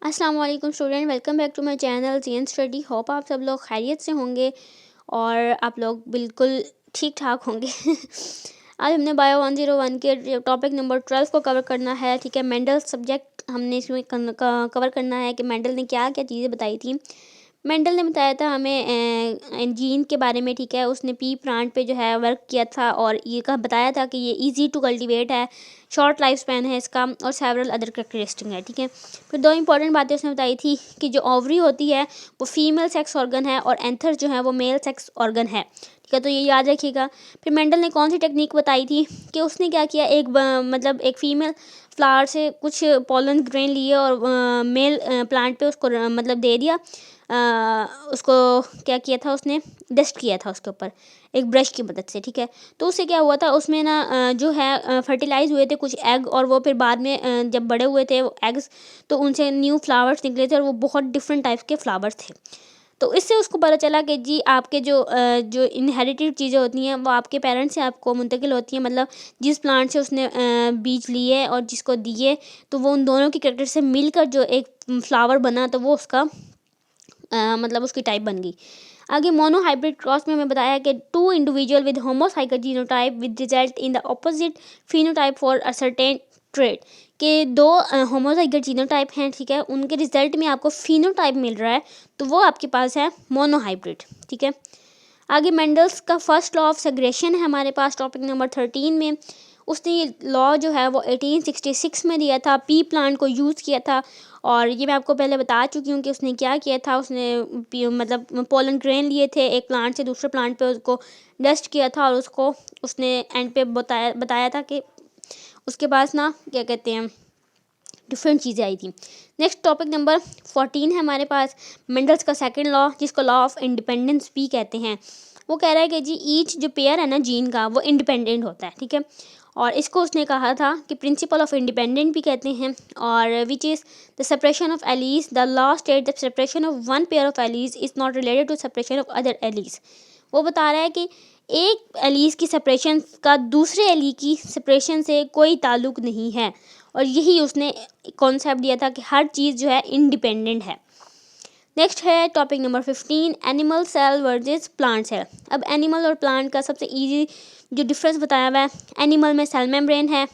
अस्सलाम वालेकुम student, welcome back to my channel Zeen study. Hope आप सब लोग खैरियत से होंगे और आप लोग बिल्कुल ठीक ठाक होंगे। आज हमने बायो 101 के टॉपिक नंबर 12 को कवर करना है। ठीक है, मेंडल सब्जेक्ट हमने इसमें कवर करना है कि मेंडल ने क्या क्या चीज़ें बताई थी। मेंडल ने बताया था हमें जीन के बारे में। ठीक है, उसने पी प्लांट पे जो है वर्क किया था और ये का बताया था कि ये इजी टू कल्टीवेट है, शॉर्ट लाइफ स्पैन है इसका और सेवरल अदर कैरेक्टरिस्टिक है। ठीक है, फिर दो इंपॉर्टेंट बातें उसने बताई थी कि जो ओवरी होती है वो फीमेल सेक्स ऑर्गन है और एंथर जो है वो मेल सेक्स ऑर्गन है। ठीक है, तो ये याद रखिएगा। फिर मेंडल ने कौन सी टेक्निक बताई थी कि उसने क्या किया, मतलब एक फ़ीमेल फ्लावर से कुछ पोलन ग्रेन लिए और मेल प्लांट पे उसको मतलब दे दिया। उसको क्या किया था, उसने डस्ट किया था उसके ऊपर एक ब्रश की मदद से। ठीक है, तो उससे क्या हुआ था, उसमें ना जो है फर्टिलाइज हुए थे कुछ एग और वो फिर बाद में जब बड़े हुए थे वो एग्स तो उनसे न्यू फ्लावर्स निकले थे और वो बहुत डिफरेंट टाइप्स के फ्लावर्स थे। तो इससे उसको पता चला कि जी आपके जो इनहेरिटेड चीज़ें होती हैं वो आपके पेरेंट्स से आपको मुंतकिल होती हैं। मतलब जिस प्लांट से उसने बीज लिए और जिसको दिए तो वो उन दोनों की कैरेक्टर से मिलकर जो एक फ्लावर बना तो वो उसका मतलब उसकी टाइप बन गई। आगे मोनो हाइब्रिड क्रॉस में हमें बताया कि two individual with homozygous genotype with result in the opposite phenotype for a certain trait के दो होमोसाइगस जीनोटाइप हैं। ठीक है, उनके रिजल्ट में आपको फिनोटाइप मिल रहा है तो वो आपके पास है मोनो हाइब्रिड। ठीक है, आगे मेंडल्स का फर्स्ट लॉ ऑफ सेग्रेशन है हमारे पास टॉपिक नंबर 13 में। उसने ये लॉ जो है वो 1866 में दिया था, पी प्लांट को यूज़ किया था और ये मैं आपको पहले बता चुकी हूँ कि उसने क्या किया था। उसने मतलब पोलन ग्रेन लिए थे एक प्लांट से दूसरे प्लांट पे, उसको डस्ट किया था और उसको उसने एंड पे बताया था कि उसके पास ना क्या कहते हैं डिफरेंट चीज़ें आई थी। नेक्स्ट टॉपिक नंबर 14 है हमारे पास मेंडल्स का सेकंड लॉ, जिसको लॉ ऑफ इंडिपेंडेंस भी कहते हैं। वो कह रहा है कि जी ईच जो पेयर है ना जीन का वो इंडिपेंडेंट होता है। ठीक है, और इसको उसने कहा था कि प्रिंसिपल ऑफ इंडिपेंडेंट भी कहते हैं और which is the separation of alleles. The law state the separation of one pair of alleles is not related to separation of other alleles. वो बता रहा है कि एक एलीज की सेपरेशन का दूसरे एली की सेपरेशन से कोई ताल्लुक नहीं है और यही उसने कॉन्सेप्ट दिया था कि हर चीज़ जो है इंडिपेंडेंट है। नेक्स्ट है topic number 15 animal cell versus plant cell. अब एनिमल और प्लांट का सबसे इजी जो डिफरेंस बताया हुआ है, एनिमल में सेल मेम्ब्रेन है,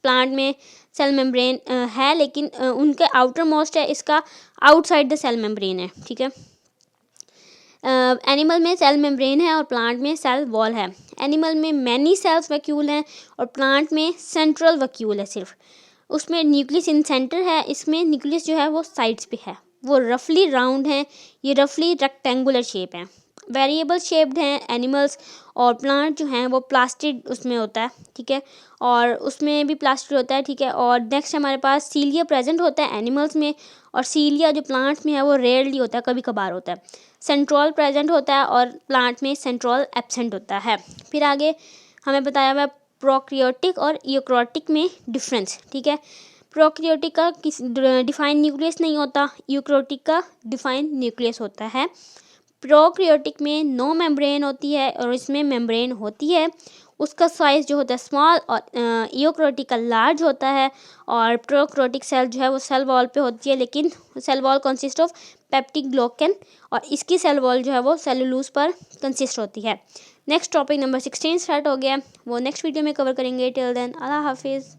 प्लांट में सेल मेम्ब्रेन है लेकिन उनके आउटर मोस्ट है, इसका आउटसाइड द सेल मेम्ब्रेन है। ठीक है, एनिमल में सेल मेम्ब्रेन है और प्लांट में सेल वॉल है। एनिमल में मैनी सेल्स वैक्यूल हैं और प्लांट में सेंट्रल वैक्यूल है सिर्फ। उसमें न्यूक्लियस इन सेंटर है, इसमें न्यूक्लियस जो है वो साइड्स पे है। वो रफली राउंड है, ये रफली रेक्टेंगुलर शेप है। वेरिएबल शेप्ड हैं एनिमल्स और प्लांट जो हैं वो प्लास्टिड उसमें होता है। ठीक है, और उसमें भी प्लास्टिड होता है। ठीक है, और नेक्स्ट हमारे पास सीलिया प्रेजेंट होता है एनिमल्स में और सीलिया जो प्लांट्स में है वो रेयरली होता है, कभी कभार होता है। सेंट्रोल प्रेजेंट होता है और प्लांट में सेंट्रोल एब्सेंट होता है। फिर आगे हमें बताया हुआ है प्रोकैरियोटिक और यूकैरियोटिक में डिफरेंस। ठीक है, प्रोकैरियोटिक का डिफाइन न्यूक्लियस नहीं होता, यूकैरियोटिक का डिफाइन न्यूक्लियस होता है। प्रोकैरियोटिक में नो मेम्ब्रेन होती है और इसमें मेम्ब्रेन होती है, उसका साइज़ जो होता है स्मॉल और यूकैरियोटिक का लार्ज होता है। और प्रोकैरियोटिक सेल जो है वो सेल वॉल पे होती है, लेकिन cell wall consist of peptidoglycan और इसकी सेल वॉल जो है वो सेलुलोज पर कंसिस्ट होती है। नेक्स्ट टॉपिक नंबर 16 स्टार्ट हो गया, वो नेक्स्ट वीडियो में कवर करेंगे। टिल देन अल्लाह हाफिज़।